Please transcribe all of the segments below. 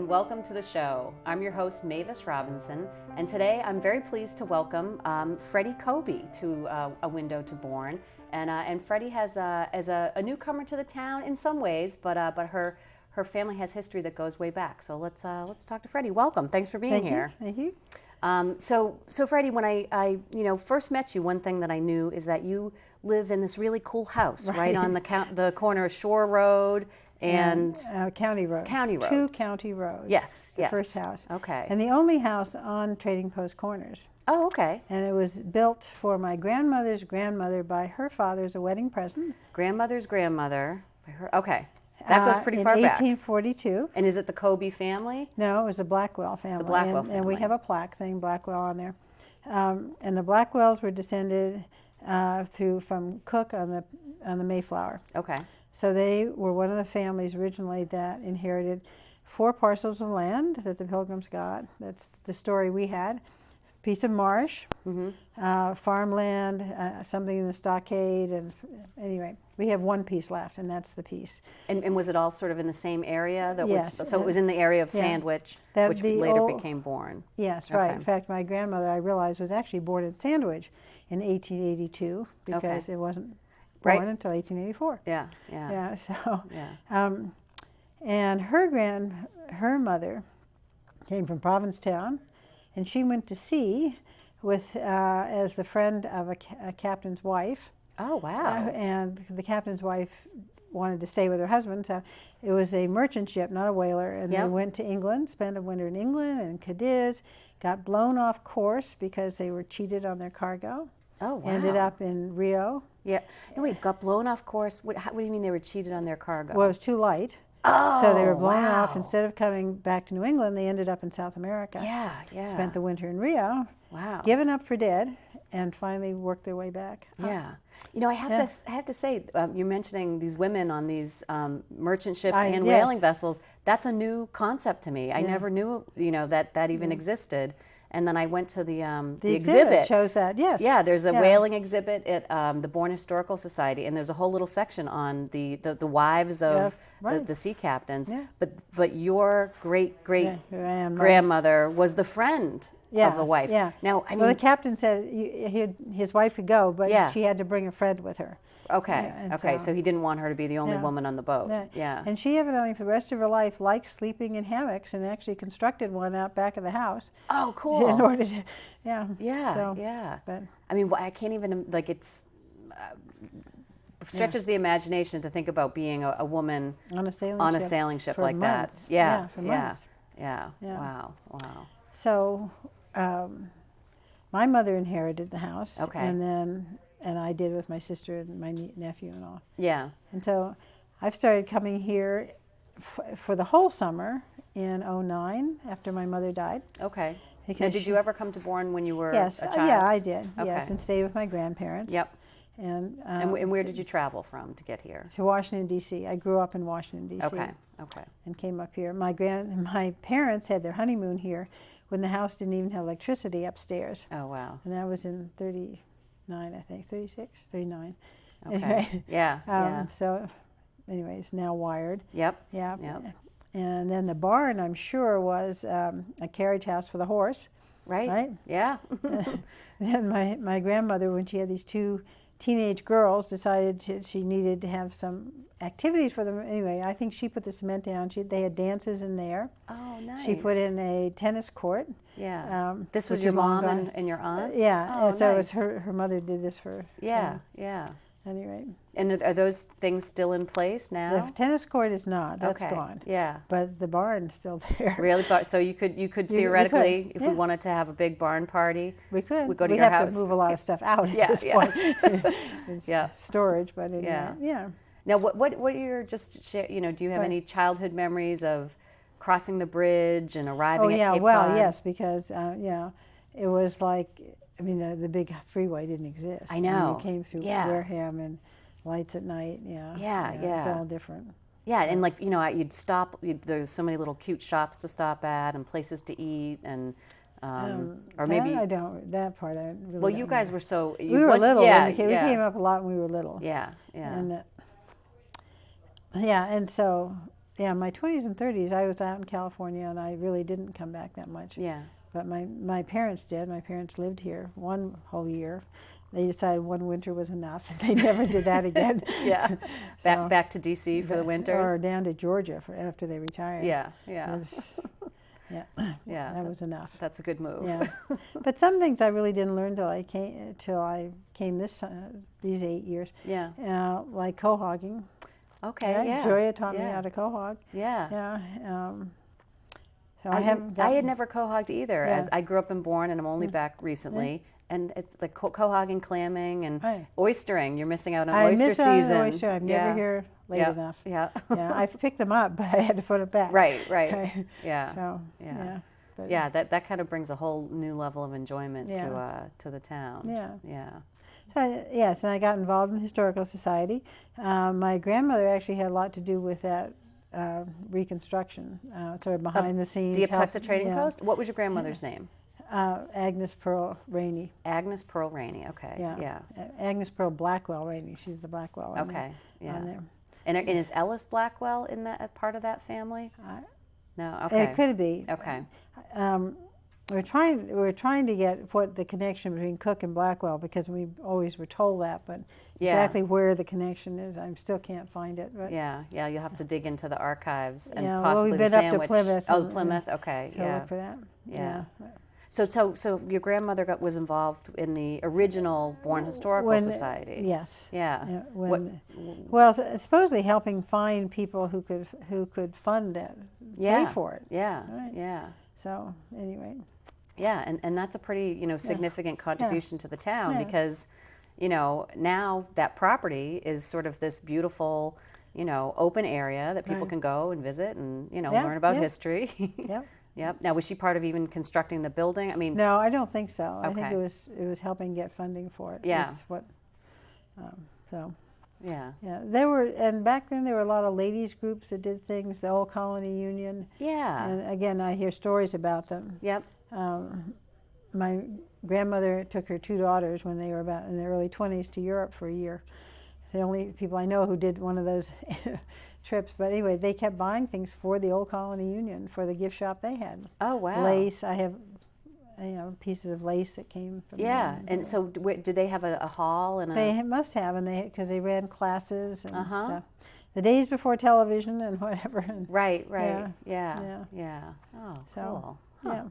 welcome to the show. I'm your host, Mavis Robinson, and today I'm very pleased to welcome Frederica Cobey to A Window to Bourne. And Freddie is a newcomer to the town in some ways, but her family has history that goes way back. So let's talk to Freddie. Welcome. Thanks for being here. Thank you. So Freddie, when I first met you, one thing that I knew is that you live in this really cool house right on the corner of Shore Road and County Road. County Road. 2 County Road. Yes, the first house. Okay. And the only house on Trading Post Corners. Oh, okay. And it was built for my grandmother's grandmother by her father as a wedding present. Grandmother's grandmother by her. Okay. That goes pretty far back. In 1842. And is it the Cobey family? No, it was a Blackwell family. The Blackwell family. And we have a plaque saying Blackwell on there. And the Blackwells were descended from Cook on the Mayflower. Okay. So they were one of the families originally that inherited 4 parcels of land that the Pilgrims got. That's the story we had. Piece of marsh, farmland, something in the stockade, and anyway, we have 1 piece left, and that's the piece. And was it all sort of in the same area? Yes. So it was in the area of Sandwich, which later became Bourne. Yes, right. In fact, my grandmother, I realized, was actually born in Sandwich in 1882 because it wasn't born until 1884. Yeah. So, yeah. And her mother came from Provincetown, and she went to sea with as the friend of a captain's wife. Oh, wow. And the captain's wife wanted to stay with her husband, so it was a merchant ship, not a whaler. And they went to England, spent a winter in England and Cadiz, got blown off course because they were cheated on their cargo. Oh, wow. Ended up in Rio. Yeah. No, wait, got blown off course? What do you mean they were cheated on their cargo? Well, it was too light. Oh, so they were blown off. Instead of coming back to New England, they ended up in South America. Yeah. Spent the winter in Rio. Wow. Given up for dead, and finally worked their way back. Yeah. You know, I have to say, you're mentioning these women on these merchant ships and whaling vessels. That's a new concept to me. I never knew, that even existed. And then I went to the exhibit. Shows that, yes. Yeah, there's a whaling exhibit at the Bourne Historical Society, and there's a whole little section on the wives of the sea captains. Yeah. But your great grandmother was the friend of the wife. Yeah. Now, I mean, well, the captain said his wife could go, but she had to bring a friend with her. Okay. So he didn't want her to be the only woman on the boat. Yeah. And she evidently, for the rest of her life, liked sleeping in hammocks, and actually constructed one out back of the house. Oh, cool. In order to, But I mean, I can't even it's stretches the imagination to think about being a woman on a sailing ship like months. that. Yeah. For months. Yeah. Wow. So, my mother inherited the house. Okay. And I did with my sister and my nephew and all. Yeah. And so I've started coming here for the whole summer in '09 after my mother died. Okay. Now, did you ever come to Bourne when you were a child? Yeah, I did. Okay. Yes, and stayed with my grandparents. Yep. And where did you travel from to get here? To Washington, D.C. I grew up in Washington, D.C. Okay. And came up here. My parents had their honeymoon here when the house didn't even have electricity upstairs. Oh, wow. And that was in 39, I think, 36, 39. Okay. Anyway, yeah. So, anyways, now wired. Yep. And then the barn, I'm sure, was a carriage house for the horse. Right. Yeah. And my grandmother, when she had these 2 teenage girls, decided she needed to have some activities for them. Anyway, I think she put the cement down. They had dances in there. Oh, nice. She put in a tennis court. Yeah. This was your mom and your aunt? Yeah. Oh, and so nice. it was her mother did this for Yeah. Anyway. And are those things still in place now? The tennis court is not. That's gone. Yeah. But the barn's still there. Really? So you could theoretically, if we wanted to have a big barn party, we could. We'd go to your house. We'd have to move a lot of stuff out at this point. It's storage, but anyway, Now, what are your do you have any childhood memories of crossing the bridge and arriving at Cape Cod? Yes, because it was like, I mean, the big freeway didn't exist. I know. You came through Wareham and lights at night. It's all different. Yeah, and you'd stop. There's so many little cute shops to stop at and places to eat, and or maybe that part I really. Well, you guys were so. We were little. We came up a lot when we were little. Yeah. And and so yeah, my 20s and 30s, I was out in California, and I really didn't come back that much. Yeah. But my parents did. My parents lived here one whole year. They decided one winter was enough, and they never did that again. Yeah. Back to D.C. for the winters? Or down to Georgia after they retired. Yeah, yeah. Yeah, yeah, that was enough. That's a good move. Yeah, but some things I really didn't learn till I came these 8 years. Yeah. Like cohogging. Okay. Right? Yeah. Joya taught me how to cohog. Yeah. Yeah. So I had never cohogged either. Yeah. As I grew up in Bourne, and I'm only back recently. And it's the cohogging, clamming, and oystering. You're missing out on oyster season. I miss out on oyster. I'm never here late enough. Yeah. Yeah. I picked them up, but I had to put them back. Right. Yeah. So, yeah. But yeah, that kind of brings a whole new level of enjoyment to the town. Yeah. Yeah. So yes, and I got involved in the Historical Society. My grandmother actually had a lot to do with that reconstruction, sort of behind the scenes. The Uptuxet Trading Post? What was your grandmother's name? Agnes Pearl Rainey. Agnes Pearl Rainey, okay. Yeah. Agnes Pearl Blackwell Rainey. She's the Blackwell. Okay, on there. And is Ellis Blackwell in that part of that family? No, okay. It could be. Okay. We're trying to get what the connection between Cook and Blackwell, because we always were told that, but exactly where the connection is, I still can't find it. But yeah, you'll have to dig into the archives and well, possibly we've the been sandwich. up to Plymouth. Oh, Plymouth. Okay. To look for that. Yeah. So your grandmother was involved in the original Bourne Historical Society. Yes. Yeah. Well, supposedly helping find people who could fund it, pay for it. Yeah. Right. Yeah. So anyway. Yeah, and that's a pretty significant contribution to the town because now that property is sort of this beautiful open area that people can go and visit and learn about history. Yep. Yep. Now, was she part of even constructing the building? I mean, no, I don't think so. Okay. I think it was helping get funding for it. Yeah. So. Yeah. Yeah. And back then there were a lot of ladies groups that did things. The Old Colony Union. Yeah. And again, I hear stories about them. Yep. My grandmother took her 2 daughters when they were about in their early 20s to Europe for a year. The only people I know who did one of those trips. But anyway, they kept buying things for the Old Colony Union, for the gift shop they had. Oh, wow. Lace. I have pieces of lace that came from them. And so did they have a hall? They must have, and because they ran classes and the days before television and whatever. And right. Yeah. Oh, so, cool. Huh. Yeah.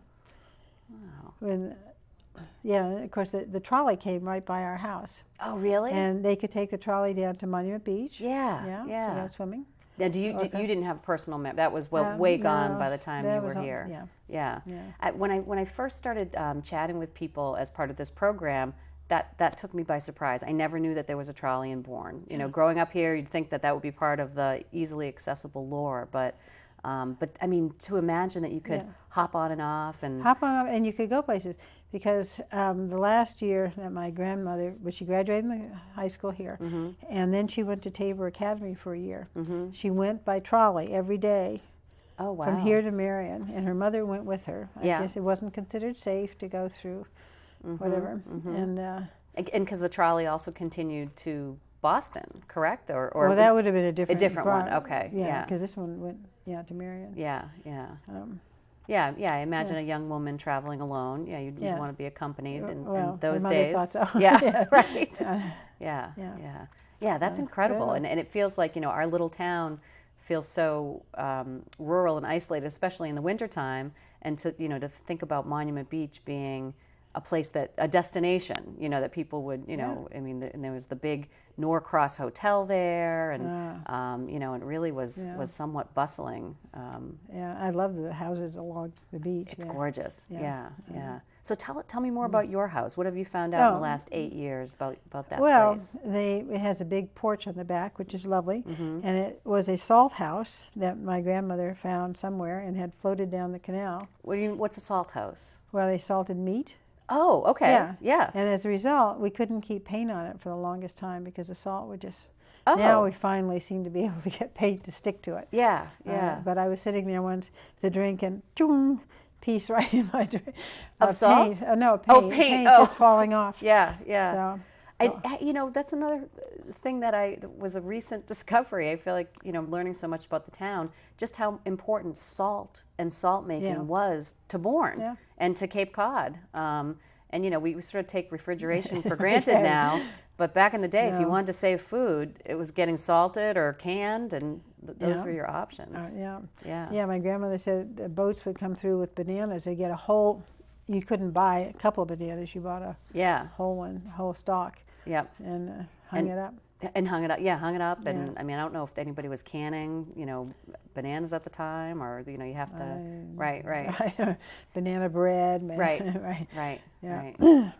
Wow. Of course, the trolley came right by our house. Oh, really? And they could take the trolley down to Monument Beach. Yeah. To go swimming. Now, you didn't have a personal memory? That was way gone by the time you were here. Yeah. When I first started chatting with people as part of this program, that took me by surprise. I never knew that there was a trolley in Bourne. Growing up here, you'd think that would be part of the easily accessible lore, but I mean, to imagine that you could hop on and off and you could go places, because the last year that my grandmother, she graduated from high school here, and then she went to Tabor Academy for a year. She went by trolley every day. Oh, wow. From here to Marion, and her mother went with her. I guess it wasn't considered safe to go through whatever. And because the trolley also continued to Boston, correct? Or well, that would have been a different one. Okay. Yeah, because this one went to Marion. Yeah. I imagine a young woman traveling alone. Yeah, you'd want to be accompanied in those days. Thought so. Yeah, right. Yeah, that's incredible. And it feels like, our little town feels so rural and isolated, especially in the wintertime. And to think about Monument Beach being a destination, that people would, I mean, and there was the big Norcross Hotel there, and it really was somewhat bustling. I love the houses along the beach. It's gorgeous. Yeah. So tell me more about your house. What have you found out in the last 8 years about that place? Well, it has a big porch on the back, which is lovely, and it was a salt house that my grandmother found somewhere and had floated down the canal. What's a salt house? Where they salted meat. Oh, okay. Yeah. And as a result, we couldn't keep paint on it for the longest time because the salt would just... Oh. Now we finally seem to be able to get paint to stick to it. Yeah. But I was sitting there once with a drink and choom, piece right in my drink. Of salt? Paint. No, paint. Oh, paint. Just falling off. Yeah. So, You know, that's another thing that was a recent discovery. I feel like, you know, learning so much about the town, just how important salt and salt making was to Bourne and to Cape Cod. And, you know, we sort of take refrigeration for granted now, but back in the day, if you wanted to save food, it was getting salted or canned, and those were your options. Yeah, my grandmother said the boats would come through with bananas. They'd get a whole, you couldn't buy a couple of bananas, you bought a whole one, whole stalk. Yep. And hung it up. And hung it up, hung it up. And I mean, I don't know if anybody was canning, you know, bananas at the time, or, you know, you have to, right. Banana bread. Right.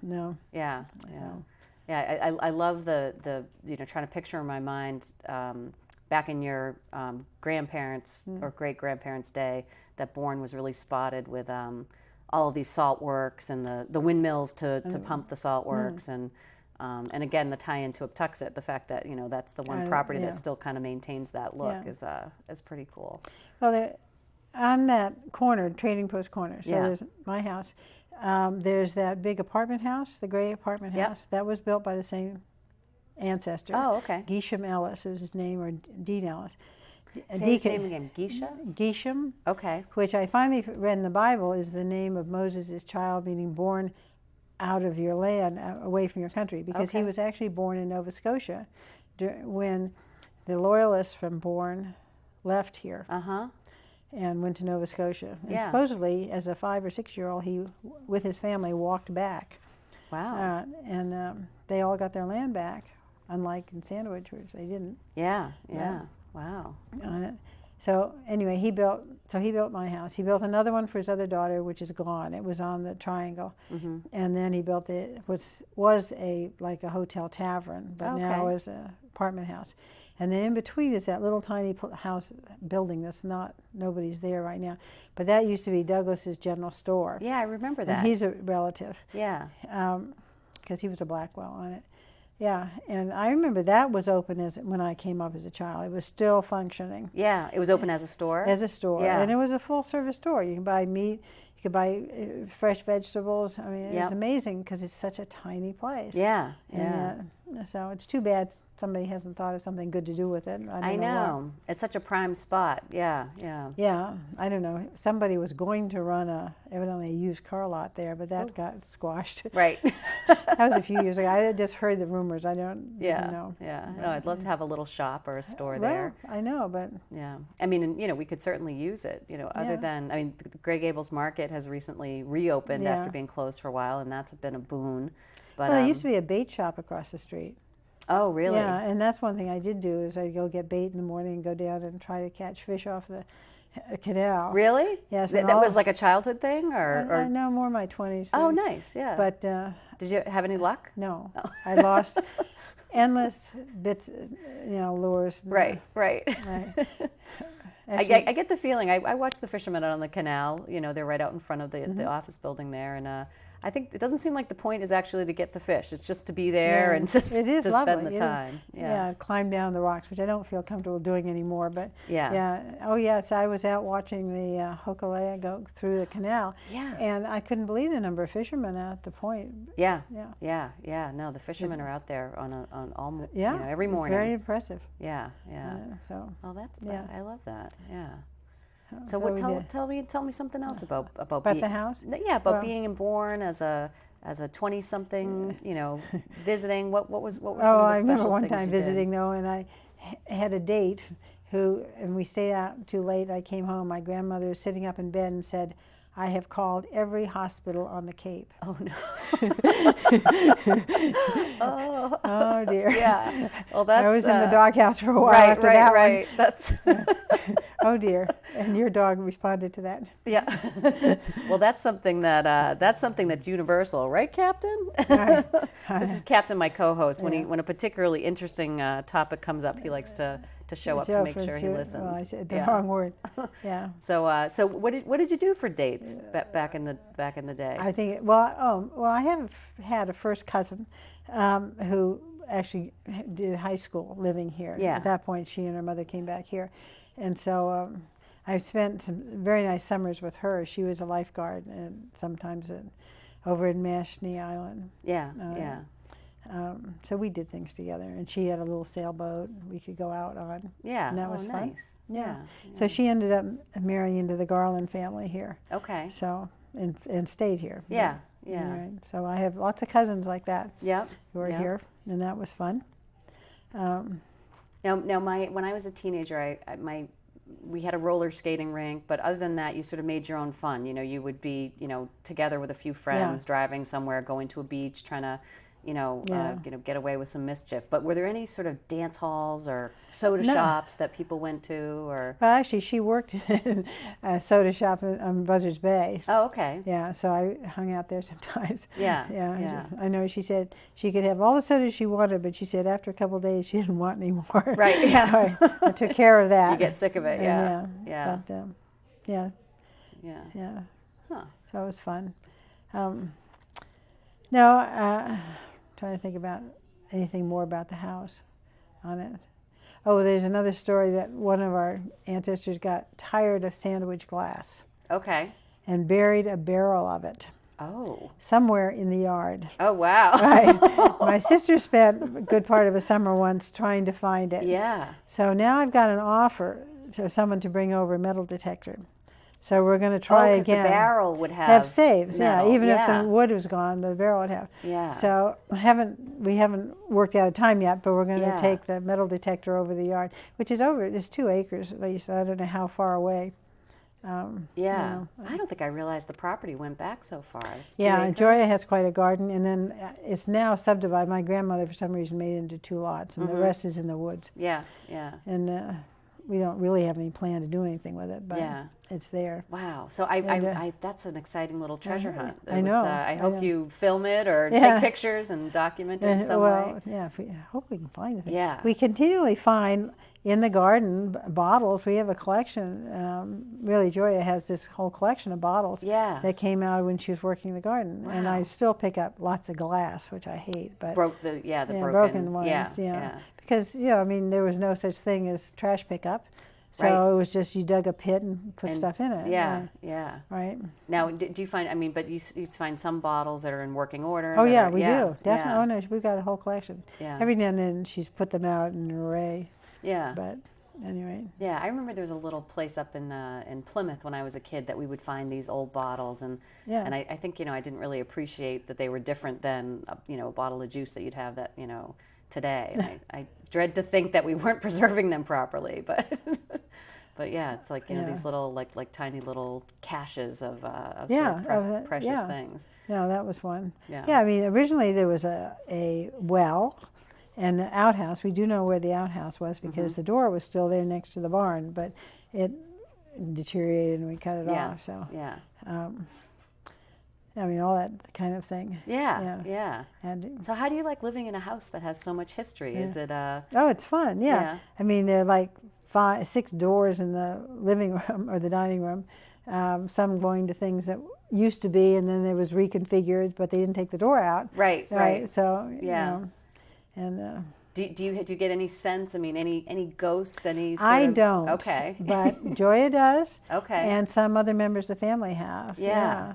No. Yeah. I love the you know, trying to picture in my mind back in your grandparents' or great-grandparents' day, that Bourne was really spotted with all of these salt works and the windmills to pump the salt works, and again, the tie into Uptuxet, the fact that, you know, that's the one property that still kind of maintains that look is pretty cool. Well, on that corner, Trading Post corner, so there's my house. There's that big apartment house, the gray apartment house. That was built by the same ancestor. Oh, okay. Gesham Ellis is his name, or Dean Ellis. Say his name again, Gesha? Gesham. Okay. Which I finally read in the Bible is the name of Moses' child, meaning born out of your land, away from your country, because he was actually born in Nova Scotia when the loyalists from Bourne left here and went to Nova Scotia. And supposedly, as a 5 or 6 year old, he, with his family, walked back. Wow. And they all got their land back, unlike in Sandwich, which they didn't. Yeah. Wow. So anyway, he built my house. He built another one for his other daughter, which is gone. It was on the triangle. And then he built which was like a hotel tavern, but now is an apartment house. And then in between is that little tiny house building that's nobody's there right now. But that used to be Douglas's General Store. Yeah, I remember that. And he's a relative. Yeah. Because he was a Blackwell on it. Yeah, and I remember that was open when I came up as a child. It was still functioning. Yeah, it was open as a store? As a store, and it was a full-service store. You can buy meat, you could buy fresh vegetables. I mean, it was amazing because it's such a tiny place. Yeah. So it's too bad somebody hasn't thought of something good to do with it. I don't know. It's such a prime spot. Yeah. Yeah, I don't know. Somebody was going to run evidently a used car lot there, but that got squashed. Right. That was a few years ago. I had just heard the rumors. I don't know. Yeah. No, I'd love to have a little shop or a store there. I know, but yeah. I mean, you know, we could certainly use it. You know, other than, I mean, the Grey Gables Market has recently reopened after being closed for a while, and that's been a boon. But there used to be a bait shop across the street. Oh, really? Yeah, and that's one thing I did do is I'd go get bait in the morning and go down and try to catch fish off the canal. Really? Yes. That was like a childhood thing, or? No, more my 20s. Oh, nice. Yeah. But did you have any luck? No, I lost endless bits, lures. Right. I get the feeling. I watch the fishermen out on the canal. You know, they're right out in front of the office building there, and I think it doesn't seem like the point is actually to get the fish. It's just to be there and just spend the time. Yeah, climb down the rocks, which I don't feel comfortable doing anymore. But yeah. Oh yes, I was out watching the Hokulea go through the canal. Yeah. And I couldn't believe the number of fishermen at the point. Yeah. No, the fishermen are out there on all every morning. Very impressive. Yeah. So. Oh, I love that. Yeah. So tell me something else about the house? Yeah, about being in Bourne as a 20-something, visiting. What was some of the special I remember one things time you visiting did? though, and I had a date and we stayed out too late. I came home. My grandmother was sitting up in bed and said, "I have called every hospital on the Cape." Oh no. Oh dear. Yeah. Well, that's. I was in the doghouse for a while after that one. Right. That's. Oh dear. And your dog responded to that. Yeah. Well, that's something that's universal, right, Captain? This is Captain, my co-host. When a particularly interesting topic comes up, he likes to show up to make sure he listens. Well, I said the wrong word. Yeah. So what did you do for dates back in the day? I think I have had a first cousin who actually did high school living here. Yeah. At that point, she and her mother came back here, and so I spent some very nice summers with her. She was a lifeguard, and sometimes over in Mashney Island. Yeah. So we did things together, and she had a little sailboat we could go out on. Yeah. And that was fun. Nice. Yeah. So she ended up marrying into the Garland family here. Okay. So, and stayed here. Yeah. But, Yeah. right. So I have lots of cousins like that. Yep. Who are here, and that was fun. Now, when I was a teenager, we had a roller skating rink, but other than that, you sort of made your own fun. You know, you would be, together with a few friends, driving somewhere, going to a beach, trying to, get away with some mischief. But were there any sort of dance halls or soda shops that people went to, or? Well, actually, she worked in a soda shop on Buzzards Bay. Oh, okay. Yeah, so I hung out there sometimes. Yeah. Yeah. I know she said she could have all the sodas she wanted, but she said after a couple of days she didn't want any more. Right. Yeah. So I took care of that. You get sick of it. Yeah. Yeah. But, yeah. Huh. So it was fun. Trying to think about anything more about the house on it. Oh, there's another story that one of our ancestors got tired of sandwich glass. Okay. And buried a barrel of it. Oh. Somewhere in the yard. Oh, wow. Right. My sister spent a good part of a summer once trying to find it. Yeah. So now I've got an offer to someone to bring over a metal detector. So we're going to try again. The barrel would have saves, metal. Even if the wood was gone, the barrel would have. Yeah. So we haven't worked out a time yet, but we're going to take the metal detector over the yard, which is it's 2 acres at least. I don't know how far away. I don't think I realized the property went back so far. It's 2 acres. Joya has quite a garden, and then it's now subdivided. My grandmother, for some reason, made it into 2 lots, and the rest is in the woods. Yeah. And we don't really have any plan to do anything with it, but it's there. Wow. So that's an exciting little treasure hunt. I know. I hope you film it or take pictures and document it in some way. Yeah, I hope we can find it. Yeah. We continually find in the garden bottles. We have a collection. Really, Joya has this whole collection of bottles that came out when she was working in the garden. Wow. And I still pick up lots of glass, which I hate. But the broken ones. Yeah. Because, there was no such thing as trash pickup. So it was just you dug a pit and put stuff in it. Yeah. Right. Now, do you find, but you find some bottles that are in working order? Oh, yeah, we do. Definitely. Oh, no, we've got a whole collection. Yeah. Every now and then she's put them out in an array. Yeah. But anyway. Yeah, I remember there was a little place up in Plymouth when I was a kid that we would find these old bottles. And I think, I didn't really appreciate that they were different than, a bottle of juice that you'd have that, today. And I dread to think that we weren't preserving them properly, but but yeah, it's like these little like tiny little caches of sort of precious things. No, that was one. Yeah. Originally there was a well and the outhouse. We do know where the outhouse was because the door was still there next to the barn, but it deteriorated and we cut it off. So all that kind of thing. Yeah. And so how do you like living in a house that has so much history? Is it Oh, it's fun, yeah. There are like 6 doors in the living room or the dining room, some going to things that used to be and then it was reconfigured, but they didn't take the door out. Right. So, do you get any sense? Any ghosts? Any sort I of, don't. Okay. But Joya does. Okay. And some other members of the family have. Yeah.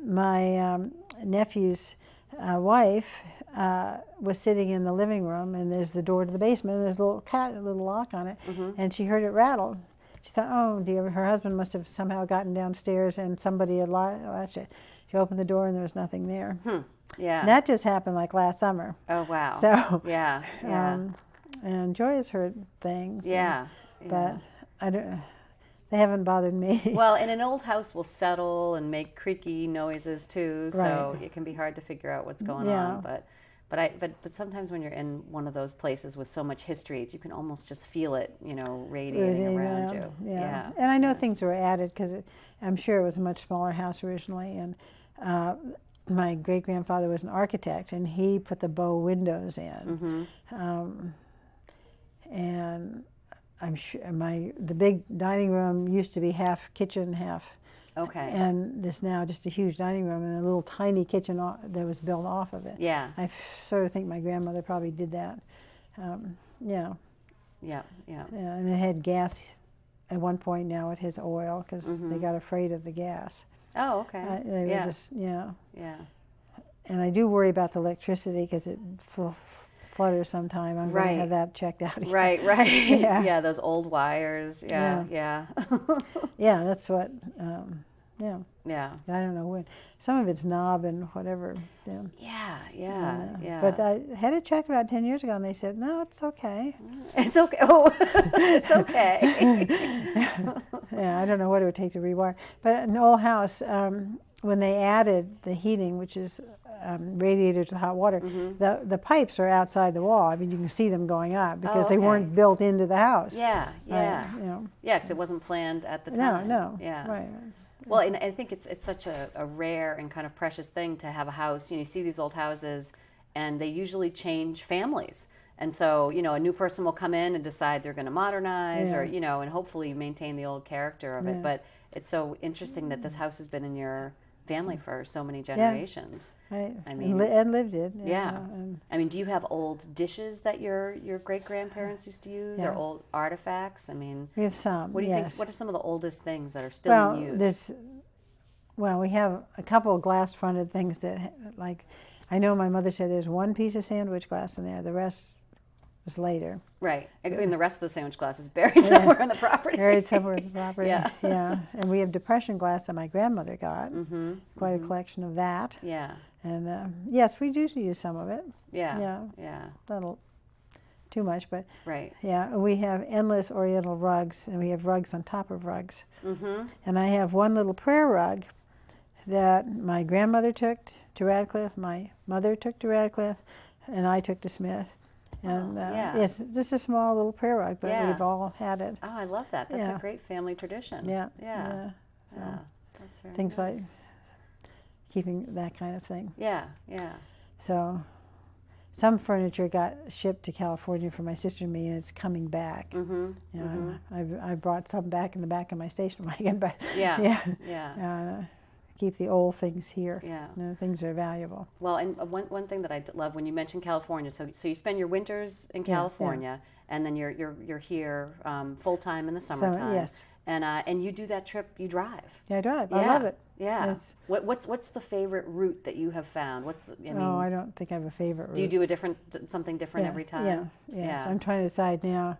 My nephew's wife was sitting in the living room, and there's the door to the basement, and there's a little lock on it, and she heard it rattle. She thought, oh dear, her husband must have somehow gotten downstairs and somebody had latched it. She opened the door and there was nothing there. Yeah. And that just happened like last summer. Oh, wow. So, and Joya's heard things. Yeah. But they haven't bothered me. Well, and an old house will settle and make creaky noises too, so it can be hard to figure out what's going on. But sometimes when you're in one of those places with so much history, you can almost just feel it, radiating around you. Yeah. And I know things were added because I'm sure it was a much smaller house originally, and my great-grandfather was an architect, and he put the bow windows in. And I'm sure the big dining room used to be half kitchen, half. Okay. And this now just a huge dining room and a little tiny kitchen that was built off of it. Yeah. I sort of think my grandmother probably did that. Yeah. And it had gas at one point. Now it has oil because they got afraid of the gas. Oh, okay. They were just, Yeah. and I do worry about the electricity because it flutters sometime. I'm going to have that checked out again. Right, right. Yeah. Yeah, those old wires. Yeah, yeah. Yeah, that's what, yeah. Yeah. I don't know when. Some of it's knob and whatever. Yeah, yeah. But I had it checked about 10 years ago, and they said, no, it's okay. It's okay. Oh, it's okay. Yeah, I don't know what it would take to rewire. But an old house, when they added the heating, which is radiators with hot water, the pipes are outside the wall. I mean, you can see them going up because they weren't built into the house. Yeah, yeah. You know. Yeah, because it wasn't planned at the time. No. Yeah. Right. Well, and I think it's such a rare and kind of precious thing to have a house. You know, you see these old houses, and they usually change families. And so, you know, a new person will come in and decide they're going to modernize or, you know, and hopefully maintain the old character of it. But it's so interesting that this house has been in your family for so many generations. Right. I mean, and lived it. Yeah. I mean, do you have old dishes that your great-grandparents used to use or old artifacts? I mean, we have some. What do you think? What are some of the oldest things that are still in use? We have a couple of glass-fronted things that, like, I know my mother said there's one piece of sandwich glass in there. The rest was later. Right. I mean, the rest of the sandwich glass is buried somewhere on the property. Buried somewhere on the property. Yeah. Yeah. And we have depression glass that my grandmother got. Quite a collection of that. Yeah. And yes, we do use some of it. Yeah. Not too much, but right. Yeah. We have endless Oriental rugs, and we have rugs on top of rugs. And I have one little prayer rug that my grandmother took to Radcliffe, my mother took to Radcliffe, and I took to Smith. And it's just a small little prayer rug, but we've all had it. Oh, I love that. That's a great family tradition. Yeah. That's very things nice. like keeping that kind of thing. Yeah. So some furniture got shipped to California for my sister and me, and it's coming back. I brought some back in the back of my station wagon, but keep the old things here. Yeah. You know, things are valuable. Well, and one thing that I love when you mentioned California, so you spend your winters in California, and then you're here full time in the summertime. Yes. And you do that trip. You drive. Yeah, I drive. I love it. Yeah. What's the favorite route that you have found? I don't think I have a favorite route. Do you do something different every time? Yeah. I'm trying to decide now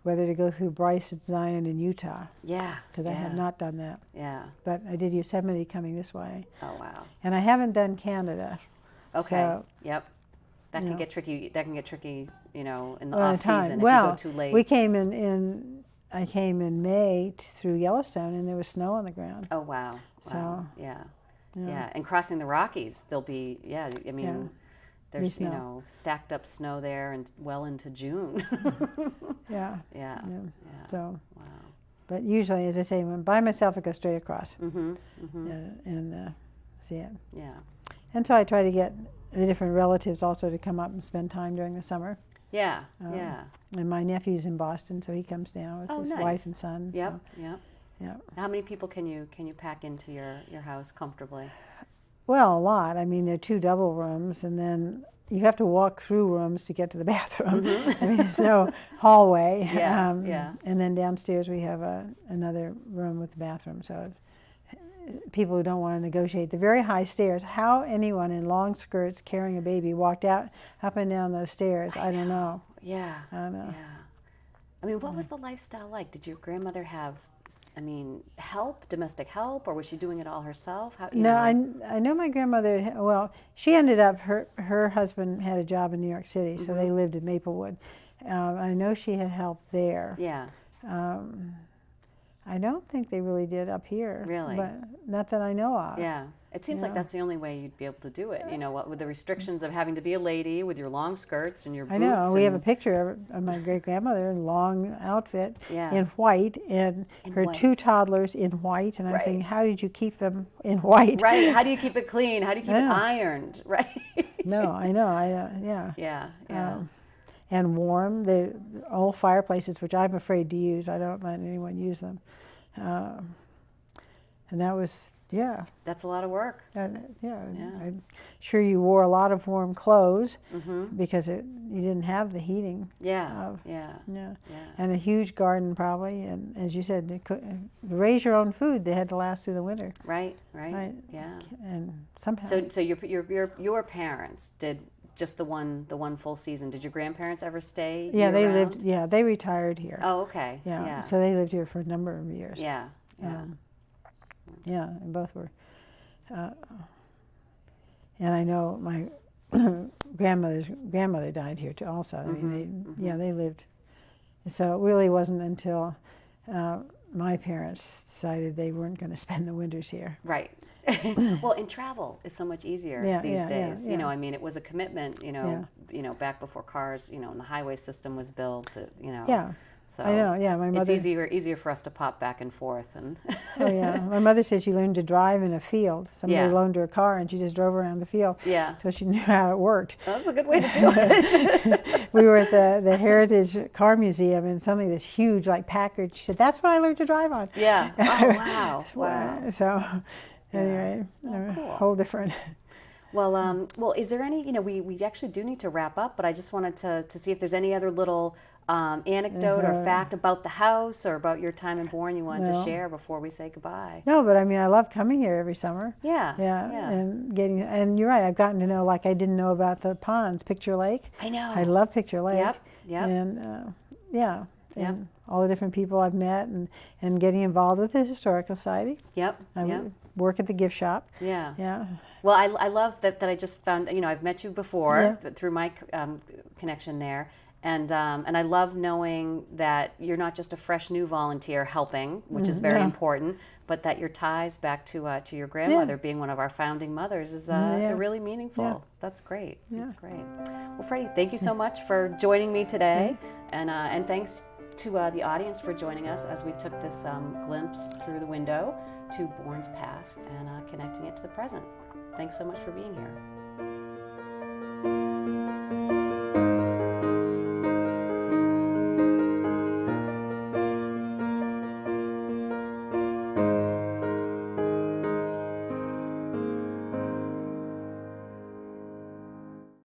whether to go through Bryce and Zion in Utah. Yeah. Because I have not done that. Yeah. But I did Yosemite coming this way. Oh, wow. And I haven't done Canada. Okay. So, That can get tricky. That can get tricky, you know, in the Well, off season if well, you go too late. we came I came in May through Yellowstone, and there was snow on the ground. Oh, wow. So, yeah. And crossing the Rockies, there'll be, I mean, there's, you know, stacked up snow there and well into June. Yeah. So, wow. But usually, as I say, when by myself, I go straight across and see it. Yeah. And so I try to get the different relatives also to come up and spend time during the summer. Yeah. And my nephew's in Boston, so he comes down with his wife and son. Yep. So, yeah. How many people can you pack into your house comfortably? Well, a lot. I mean, there are 2 double rooms, and then you have to walk through rooms to get to the bathroom. I mean, there's no hallway. And then downstairs we have another room with the bathroom. So people who don't want to negotiate the very high stairs, how anyone in long skirts carrying a baby walked up and down those stairs, I don't know. Yeah. I don't know. Yeah. I mean, what was the lifestyle like? Did your grandmother have, domestic help, or was she doing it all herself? I know my grandmother, well, she ended up, her husband had a job in New York City, so they lived in Maplewood. I know she had help there. Yeah. I don't think they really did up here. Really? But not that I know of. Yeah. It seems like that's the only way you'd be able to do it, you know, with the restrictions of having to be a lady with your long skirts and your boots. I know. We have a picture of my great-grandmother in long outfit in white, and her 2 toddlers in white. And I'm thinking, how did you keep them in white? Right. How do you keep it clean? How do you keep it ironed? Right. No, I know. Yeah. And warm. The old fireplaces, which I'm afraid to use. I don't let anyone use them. And that was Yeah. That's a lot of work. And, yeah. Yeah. I'm sure you wore a lot of warm clothes Mm-hmm. because you didn't have the heating. Yeah. Of, Yeah. yeah. Yeah. And a huge garden probably. And as you said, to raise your own food, they had to last through the winter. Right. Right. Right. Yeah. And somehow. So your parents did just the one full season. Did your grandparents ever stay? Yeah, they year-round? lived. Yeah, they retired here. Oh, okay. Yeah. Yeah. So they lived here for a number of years. Yeah. Yeah. Yeah, and both were. And I know my grandmother died here too. Also, I mean, they lived. So it really wasn't until my parents decided they weren't going to spend the winters here. Right. Well, and travel is so much easier these days. You know, I mean, it was a commitment. You know, back before cars. You know, and the highway system was built. You know. Yeah. So I know. Yeah, my mother. It's easier for us to pop back and forth and. Oh yeah, my mother said she learned to drive in a field. Somebody Yeah. loaned her a car and she just drove around the field. Yeah. Until she knew how it worked. That's a good way to do it. We were at the Heritage Car Museum and something this huge like Packard. She said, "That's what I learned to drive on." Yeah. Oh wow. Wow. So, anyway, cool. whole different. Well, is there any? You know, we actually do need to wrap up, but I just wanted to see if there's any other little anecdote or fact about the house or about your time in Bourne you wanted to share before we say goodbye. No, but I mean, I love coming here every summer. Yeah. Yeah. And you're right. I've gotten to know, like I didn't know about the ponds, Picture Lake. I know. I love Picture Lake. Yep. Yep. And and all the different people I've met and getting involved with the Historical Society. Yep. I work at the gift shop. Yeah. Yeah. Well, I love that I just found, you know, I've met you before through my connection there. And I love knowing that you're not just a fresh new volunteer helping, which is very important, but that your ties back to your grandmother being one of our founding mothers is really meaningful. Yeah. That's great. That's great. Well, Freddie, thank you so much for joining me today, and thanks to the audience for joining us as we took this glimpse through the window to Bourne's past and connecting it to the present. Thanks so much for being here.